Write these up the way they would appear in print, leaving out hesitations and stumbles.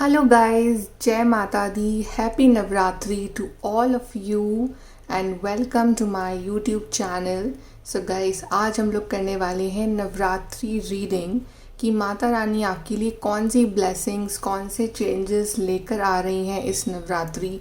Hello guys, Jai Mata Di, Happy Navratri to all of you and welcome to my YouTube channel. So guys, आज हम लोग करने वाले हैं Navratri reading कि माता रानी आपके लिए कौन सी ब्लेसिंग्स, कौन से चेंजेस लेकर आ रही हैं इस नवरात्रि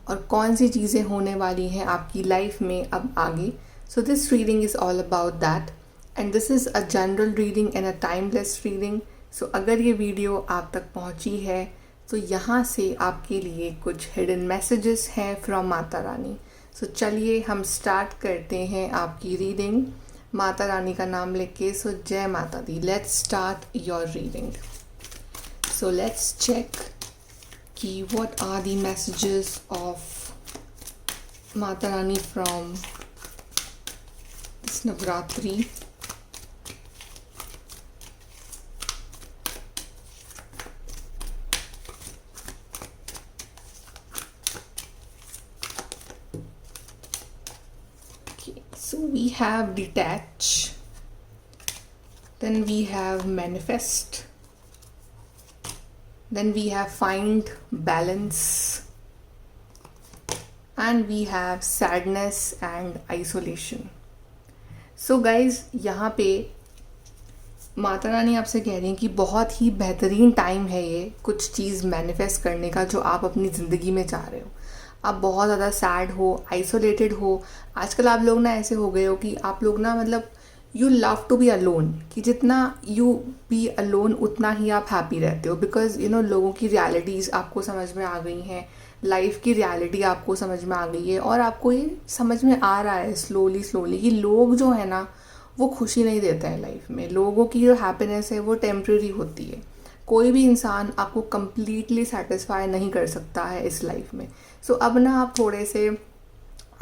और कौन सी चीज़ें होने वाली हैं आपकी लाइफ में अब आगे. So this reading is all about that and this is a general reading and a timeless reading. So अगर ये वीडियो आप तक पहुंची है तो यहाँ से आपके लिए कुछ हिडन मैसेजेस हैं फ्रॉम माता रानी. सो चलिए हम स्टार्ट करते हैं आपकी रीडिंग माता रानी का नाम लेके. सो जय माता दी. Let's start your reading. So let's check कि what are the messages of Mata Rani from this Navratri. So we have detach, then we have manifest, then we have find balance, and we have sadness and isolation. So guys, यहाँ पे माता रानी आपसे कह रही हैं कि बहुत ही बेहतरीन टाइम है ये कुछ चीज़ मैनिफेस्ट करने का जो आप अपनी ज़िंदगी में चाह रहे हो. आप बहुत ज़्यादा सैड हो, आइसोलेटेड हो. आजकल आप लोग ना ऐसे हो गए हो कि आप लोग ना मतलब you love to be alone, कि जितना यू बी अलोन उतना ही आप हैप्पी रहते हो. बिकॉज लोगों की रियलिटीज़ आपको समझ में आ गई हैं, लाइफ की रियलिटी आपको समझ में आ गई है और आपको ये समझ में आ रहा है स्लोली कि लोग जो है ना वो खुशी नहीं देते हैं लाइफ में. लोगों की जो हैप्पीनेस है वो टेम्प्रेरी होती है. कोई भी इंसान आपको कम्प्लीटली सेटिस्फाई नहीं कर सकता है इस लाइफ में. सो अब ना आप थोड़े से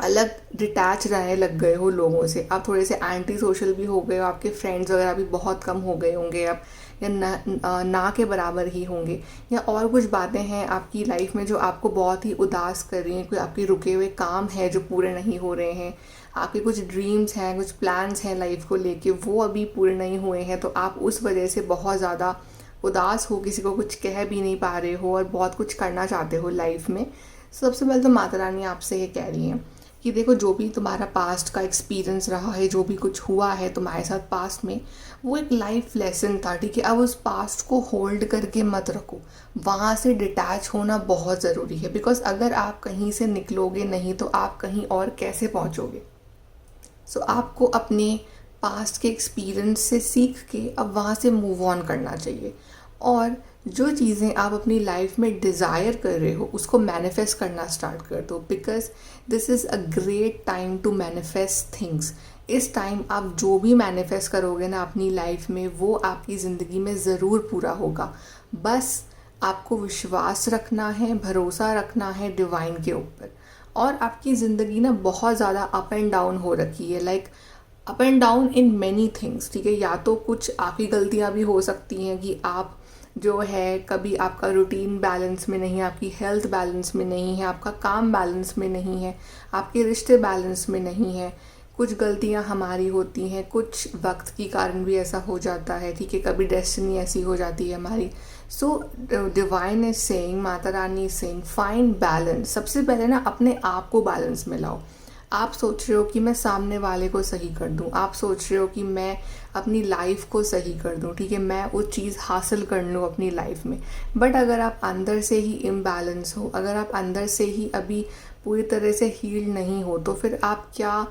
अलग डिटैच रहने लग गए हो लोगों से. आप थोड़े से एंटी सोशल भी हो गए हो. आपके फ्रेंड्स वगैरह भी बहुत कम हो गए होंगे अब, या ना के बराबर ही होंगे, या और कुछ बातें हैं आपकी लाइफ में जो आपको बहुत ही उदास कर रही हैं. कोई आपके रुके हुए काम है जो पूरे नहीं हो रहे हैं. आपके कुछ ड्रीम्स हैं, कुछ प्लान्स हैं लाइफ को लेके, वो अभी पूरे नहीं हुए हैं. तो आप उस वजह से बहुत ज़्यादा उदास हो, किसी को कुछ कह भी नहीं पा रहे हो और बहुत कुछ करना चाहते हो लाइफ में. सबसे पहले तो माता रानी आपसे ये कह रही हैं कि देखो, जो भी तुम्हारा पास्ट का एक्सपीरियंस रहा है, जो भी कुछ हुआ है तुम्हारे साथ पास्ट में, वो एक लाइफ लेसन था. ठीक है, अब उस पास्ट को होल्ड करके मत रखो. वहाँ से डिटैच होना बहुत ज़रूरी है. बिकॉज अगर आप कहीं से निकलोगे नहीं तो आप कहीं और कैसे पहुँचोगे. सो आपको अपने पास्ट के एक्सपीरियंस से सीख के अब वहाँ से मूव ऑन करना चाहिए. और जो चीज़ें आप अपनी लाइफ में डिज़ायर कर रहे हो उसको मैनिफेस्ट करना स्टार्ट कर दो. Because this is a great time to manifest things. इस टाइम आप जो भी मैनिफेस्ट करोगे ना अपनी लाइफ में, वो आपकी ज़िंदगी में ज़रूर पूरा होगा. बस आपको विश्वास रखना है, भरोसा रखना है डिवाइन के ऊपर. और आपकी ज़िंदगी ना बहुत ज़्यादा अप एंड डाउन हो रखी है, like up and down in many things. ठीक है, या तो कुछ आपकी गलतियाँ भी हो सकती हैं कि आप जो है कभी आपका रूटीन बैलेंस में नहीं है, आपकी हेल्थ बैलेंस में नहीं है, आपका काम बैलेंस में नहीं है, आपके रिश्ते बैलेंस में नहीं है. कुछ गलतियां हमारी होती हैं, कुछ वक्त के कारण भी ऐसा हो जाता है. ठीक है, कभी डेस्टिनी ऐसी हो जाती है हमारी. So divine is saying, Mata Rani is saying, find balance. सबसे पहले ना अपने आप को बैलेंस में लाओ. आप सोच रहे हो कि मैं सामने वाले को सही कर दूं, आप सोच रहे हो कि मैं अपनी लाइफ को सही कर दूं. ठीक है, मैं वो चीज़ हासिल कर लूं अपनी लाइफ में. बट अगर आप अंदर से ही इम्बैलेंस हो, अगर आप अंदर से ही अभी पूरी तरह से हील नहीं हो, तो फिर आप क्या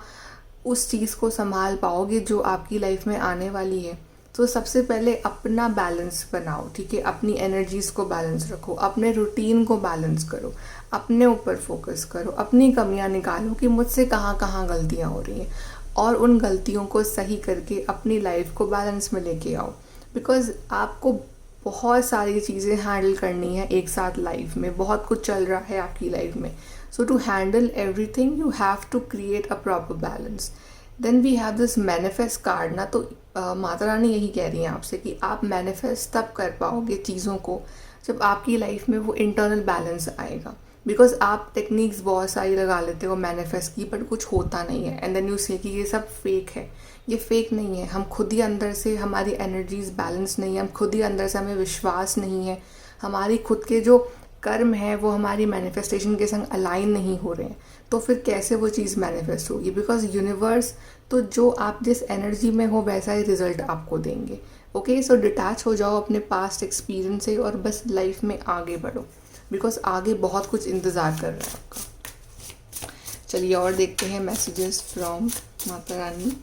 उस चीज़ को संभाल पाओगे जो आपकी लाइफ में आने वाली है. तो सबसे पहले अपना बैलेंस बनाओ. ठीक है, अपनी एनर्जीज़ को बैलेंस रखो, अपने रूटीन को बैलेंस करो, अपने ऊपर फोकस करो, अपनी कमियां निकालो कि मुझसे कहाँ कहाँ गलतियाँ हो रही हैं और उन गलतियों को सही करके अपनी लाइफ को बैलेंस में लेके आओ. बिकॉज आपको बहुत सारी चीज़ें हैंडल करनी है एक साथ लाइफ में. बहुत कुछ चल रहा है आपकी लाइफ में. So to handle everything you have to create a proper balance. Then we have this manifest card ना. तो माता रानी यही कह रही हैं आपसे कि आप मैनिफेस्ट तब कर पाओगे चीज़ों को जब आपकी लाइफ में वो इंटरनल बैलेंस आएगा. बिकॉज आप टेक्निक्स बहुत सारी लगा लेते हो मैनिफेस्ट की, बट कुछ होता नहीं है. एंड देन यू से कि ये सब फेक है. ये फेक नहीं है. हम खुद ही अंदर से, हमारी एनर्जीज बैलेंस नहीं है, हम खुद ही अंदर से, हमें विश्वास नहीं है, हमारी खुद के जो कर्म है वो हमारी मैनिफेस्टेशन के संग अलाइन नहीं हो रहे हैं, तो फिर कैसे वो चीज़ मैनिफेस्ट होगी? बिकॉज यूनिवर्स तो जो आप जिस एनर्जी में हो वैसा ही रिजल्ट आपको देंगे। ओके, सो डिटैच हो जाओ अपने पास्ट एक्सपीरियंस से और बस लाइफ में आगे बढ़ो, बिकॉज आगे बहुत कुछ इंतज़ार कर रहा है आपका। चलिए और देखते हैं messages from Mata Rani.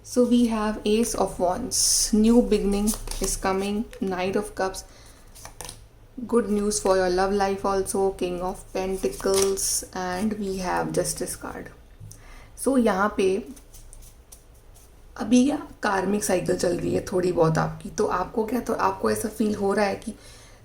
So we have Ace of Wands, new beginning is coming, Knight of Cups, good news for your love life also, King of Pentacles, and we have Justice card. So यहाँ पे अभी कार्मिक cycle चल रही है थोड़ी बहुत आपकी, तो आपको क्या, तो आपको ऐसा फील हो रहा है कि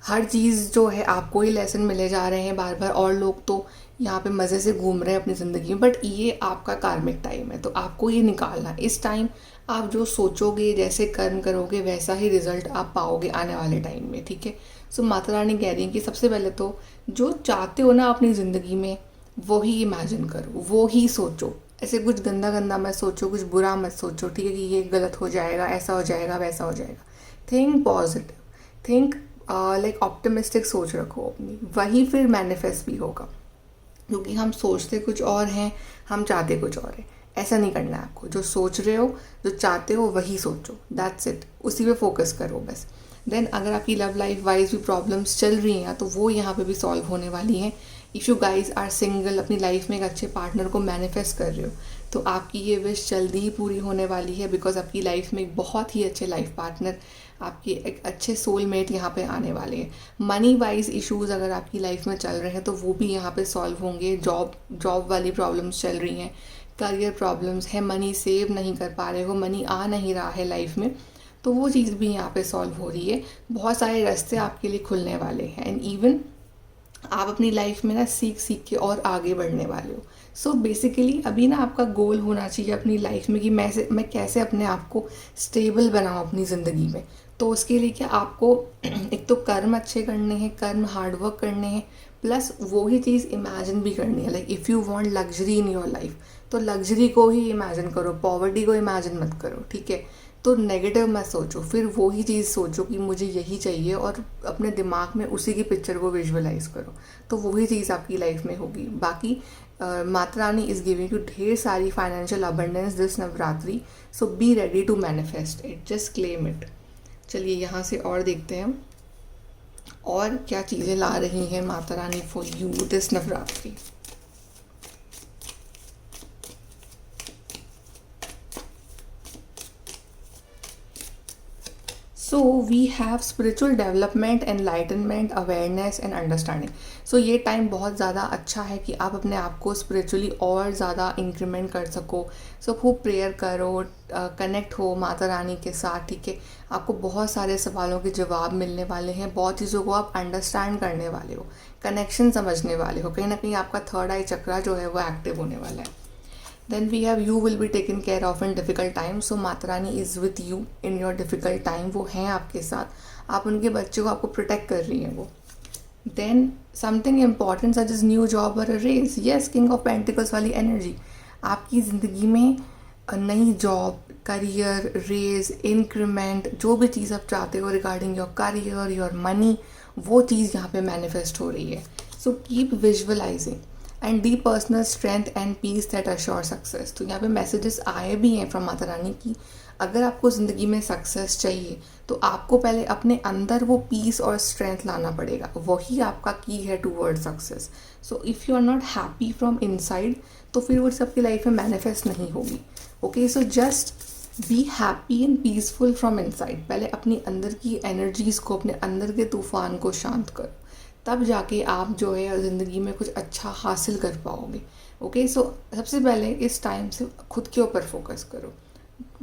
हर चीज़ जो है आपको ही लेसन मिले जा रहे हैं बार बार, और लोग तो यहाँ पे मज़े से घूम रहे हैं अपनी ज़िंदगी में, बट ये आपका कार्मिक टाइम है, तो आपको ये निकालना है। इस टाइम आप जो सोचोगे, जैसे कर्म करोगे, वैसा ही रिजल्ट आप पाओगे आने वाले टाइम में, ठीक है। सो माता रानी कह रही है कि सबसे पहले तो जो चाहते हो ना अपनी ज़िंदगी में वो ही इमेजिन करो, वो ही सोचो। ऐसे कुछ गंदा गंदा मत सोचो, कुछ बुरा मत सोचो, ठीक है, कि ये गलत हो जाएगा, ऐसा हो जाएगा, वैसा हो जाएगा। Think positive, think like optimistic सोच रखो अपनी, वही फिर मैनिफेस्ट भी होगा। क्योंकि हम सोचते कुछ और हैं, हम चाहते कुछ और है। ऐसा नहीं करना है आपको। जो सोच रहे हो, जो चाहते हो, वही सोचो, दैट्स इट, उसी पे फोकस करो बस। देन अगर आपकी लव लाइफ वाइज भी प्रॉब्लम्स चल रही हैं तो वो यहाँ पे भी सॉल्व होने वाली हैं। If you guys are single, अपनी लाइफ में एक अच्छे पार्टनर को मैनिफेस्ट कर रहे हो, तो आपकी ये विश जल्दी ही पूरी होने वाली है, बिकॉज आपकी लाइफ में एक बहुत ही अच्छे लाइफ पार्टनर, आपके एक अच्छे सोलमेट यहाँ पे आने वाले हैं। मनी वाइज इश्यूज़ अगर आपकी लाइफ में चल रहे हैं तो वो भी यहाँ पे सॉल्व होंगे। जॉब वाली प्रॉब्लम्स चल रही हैं, करियर प्रॉब्लम्स है, मनी सेव नहीं कर पा रहे हो, मनी आ नहीं रहा है लाइफ में, तो वो चीज़ भी यहाँ पे सॉल्व हो रही है। बहुत सारे रास्ते आपके लिए खुलने वाले हैं, एंड इवन आप अपनी लाइफ में ना सीख सीख के और आगे बढ़ने वाले हो। सो बेसिकली अभी ना आपका गोल होना चाहिए अपनी लाइफ में कि मैं कैसे अपने आप को स्टेबल बनाऊँ अपनी ज़िंदगी में। तो उसके लिए क्या आपको एक तो कर्म अच्छे करने हैं, कर्म हार्डवर्क करने हैं, प्लस वो ही चीज़ इमेजिन भी करनी है। Like if you want luxury in your life, तो लग्जरी को ही इमेजिन करो, पॉवर्टी को इमेजिन मत करो, ठीक है। तो नेगेटिव मत सोचो, फिर वो ही चीज़ सोचो कि मुझे यही चाहिए, और अपने दिमाग में उसी की पिक्चर को विजुअलाइज करो, तो वही चीज़ आपकी लाइफ में होगी। बाकी Mata Rani is giving you ढेर सारी financial abundance this Navratri, so be ready to manifest it, just claim it. चलिए यहाँ से और देखते हैं और क्या चीज़ें ला रही हैं Mata Rani for you this Navratri. So we have spiritual development, enlightenment, awareness and understanding. So ये टाइम बहुत ज़्यादा अच्छा है कि आप अपने आप को स्पिरिचुअली और ज़्यादा इंक्रीमेंट कर सको। सो खूब प्रेयर करो, कनेक्ट हो माता रानी के साथ, ठीक है। आपको बहुत सारे सवालों के जवाब मिलने वाले हैं, बहुत चीज़ों को आप अंडरस्टैंड करने वाले हो, कनेक्शन समझने वाले हो, कहीं ना कहीं आपका थर्ड आई चक्रा जो है वो एक्टिव होने वाला है। Then we have you will be taken care of in difficult times. So Mata Rani is with you in your difficult time. वो हैं आपके साथ, आप उनके बच्चे को आपको प्रोटेक्ट कर रही हैं वो। Then something important such as new job or a raise. Yes, King of Pentacles वाली एनर्जी आपकी ज़िंदगी में नई जॉब, करियर, रेज, इंक्रीमेंट, जो भी चीज़ आप चाहते हो regarding your career, your money, वो चीज़ यहाँ पे मैनिफेस्ट हो रही है। So keep visualising and the personal strength and peace that assure success. तो यहाँ पे मैसेजेस आए भी हैं फ्रॉम माता रानी की अगर आपको ज़िंदगी में सक्सेस चाहिए तो आपको पहले अपने अंदर वो पीस और स्ट्रेंथ लाना पड़ेगा, वही आपका की है toward success. So if you are not happy from inside तो फिर वो सबकी लाइफ में मैनिफेस्ट नहीं होगी। Okay, so just be happy and peaceful from inside. पहले अपनी अंदर की एनर्जीज़ को, अपने अंदर के तूफान को शांत करो, तब जाके आप जो है ज़िंदगी में कुछ अच्छा हासिल कर पाओगे। ओके, सो सबसे पहले इस टाइम से खुद के ऊपर फोकस करो,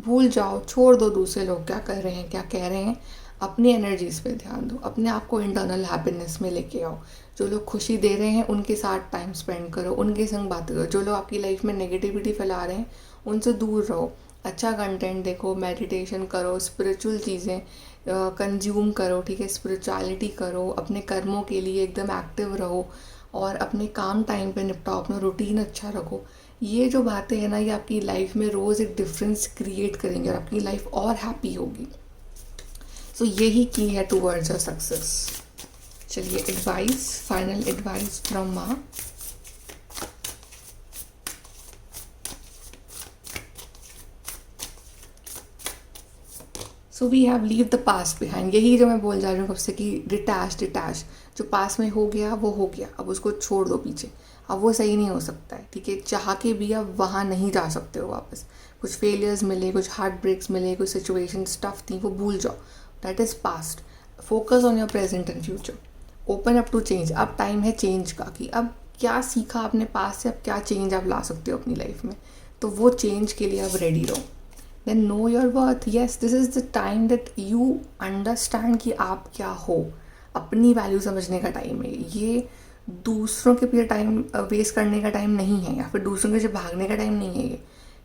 भूल जाओ, छोड़ दो दूसरे लोग क्या कर रहे हैं, क्या कह रहे हैं, अपनी एनर्जीज़ पे ध्यान दो, अपने आप को इंटरनल हैप्पीनेस में लेके आओ। जो लोग खुशी दे रहे हैं उनके साथ टाइम स्पेंड करो, उनके संग बात करो। जो लोग आपकी लाइफ में नेगेटिविटी फैला रहे हैं उनसे दूर रहो, अच्छा कंटेंट देखो, मेडिटेशन करो, स्पिरिचुअल चीज़ें कंज्यूम करो, ठीक है, स्पिरिचुअलिटी करो, अपने कर्मों के लिए एकदम एक्टिव रहो, और अपने काम टाइम पे निपटाओ, अपना रूटीन अच्छा रखो। ये जो बातें हैं ना, ये आपकी लाइफ में रोज़ एक डिफरेंस क्रिएट करेंगे और आपकी लाइफ और हैप्पी होगी। सो यही की है टूवर्ड्स योर सक्सेस। चलिए एडवाइस, फाइनल एडवाइस फ्रॉम माँ। So we have leave the past behind. यही जो मैं बोल जा रही हूँ कब से कि डिटैच जो पास में हो गया वो हो गया, अब उसको छोड़ दो पीछे। अब वो सही नहीं हो सकता है, ठीक है। चाह के भी अब वहाँ नहीं जा सकते हो वापस। कुछ फेलियर्स मिले, कुछ हार्ट ब्रेक्स मिले, कुछ सिचुएशन टफ थी, वो भूल जाओ। That is past. Focus on your present and future. Open up to change. अब टाइम है चेंज का, कि अब क्या सीखा आपने पास से, अब क्या चेंज आप ला सकते हो अपनी लाइफ में। तो वो चेंज के लिए अब रेडी रहो। Then know your worth. Yes, this is the time that you understand कि आप क्या हो। अपनी वैल्यू समझने का टाइम है ये। दूसरों के पीछे टाइम वेस्ट करने का टाइम नहीं है, या फिर दूसरों के पीछे भागने का टाइम नहीं है ये।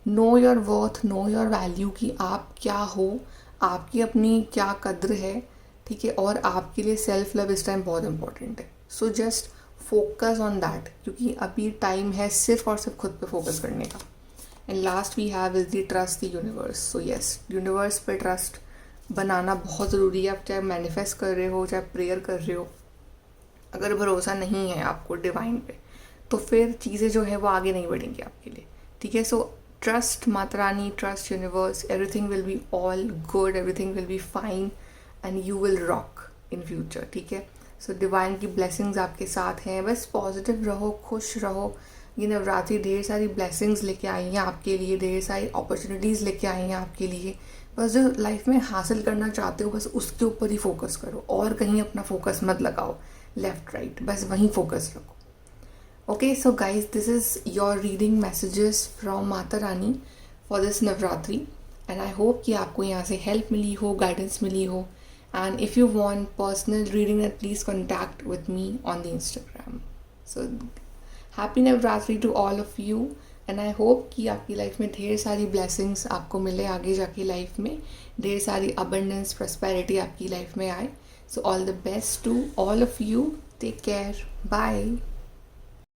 No your worth, know your value, कि आप क्या हो, आपकी अपनी क्या कद्र है, ठीक है। और आपके लिए सेल्फ लव इस टाइम बहुत इंपॉर्टेंट है। So just focus on that, क्योंकि अभी टाइम है सिर्फ और सिर्फ खुद पे फोकस करने का। And last we have is the trust the universe. So yes, universe पे ट्रस्ट बनाना बहुत ज़रूरी है। आप चाहे मैनिफेस्ट कर रहे हो, चाहे प्रेयर कर रहे हो, अगर भरोसा नहीं है आपको डिवाइन पे, तो फिर चीज़ें जो है वो आगे नहीं बढ़ेंगी आपके लिए, ठीक है। So trust Mata Rani, trust universe, everything will be all good, everything will be fine and you will rock in future, ठीक है। सो डिवाइन की ब्लेसिंग्स आपके साथ हैं। बस पॉजिटिव रहो, खुश रहो। ये नवरात्रि ढेर सारी ब्लेसिंग्स लेके आई हैं आपके लिए, ढेर सारी अपॉर्चुनिटीज़ लेके आई हैं आपके लिए। बस जो लाइफ में हासिल करना चाहते हो, बस उसके ऊपर ही फोकस करो, और कहीं अपना फोकस मत लगाओ लेफ्ट राइट, बस वहीं फोकस रखो। Okay, so guys, this is your reading messages from Mata Rani for this Navratri. And I hope कि आपको यहाँ से हेल्प मिली हो, गाइडेंस मिली हो। And if you want personal reading, please contact with me on the Instagram. So happy Navratri to all of you. And I hope कि आपकी life में ढेर सारी ब्लेसिंग्स आपको मिले आगे जाके लाइफ में, ढेर सारी अबंडेंस, प्रॉस्पेरिटी आपकी लाइफ में आए। So all the best to all of you. Take care. Bye.